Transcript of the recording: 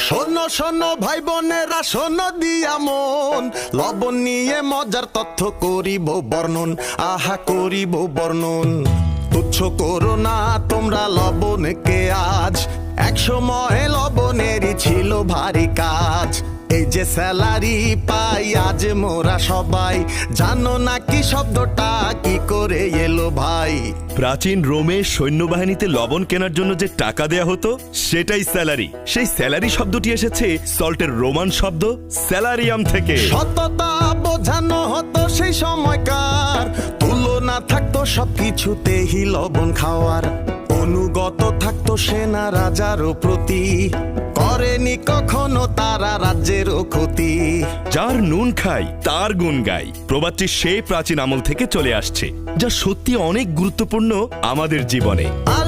শোনো শোনো ভাই বোনেরা, শোনো দিয়া মন, লবণ নিয়ে মজার তথ্য করিব বর্ণন, আহা করিব বর্ণন। তুচ্ছ করো না তোমরা লবণকে আজ, এক সময় লবণেরই ছিল ভারী কাজ। এই যে স্যালারি পাই আজ মোরা সবাই, জানো না কি শব্দটা কি করে এলো ভাই? প্রাচীন রোমে সৈন্যবাহিনীতে লবণ কেনার জন্য যে টাকা দেয়া হতো সেটাই স্যালারি। সেই স্যালারি শব্দটি এসেছে সল্টের রোমান শব্দ স্যালারিয়াম থেকে। সততা বোঝানো হতো সেই সময়কার, তুলনা থাকতো সবকিছুতেই লবণ খাওয়ার। অনুগত থাকতো সেনা রাজারও প্রতি, করেনি কখনো তারা রাজ্যেরও ক্ষতি। যার নুন খাই তার গুণ গাই প্রবাদটি সেই প্রাচীন আমল থেকে চলে আসছে, যা সত্যি অনেক গুরুত্বপূর্ণ আমাদের জীবনে। আর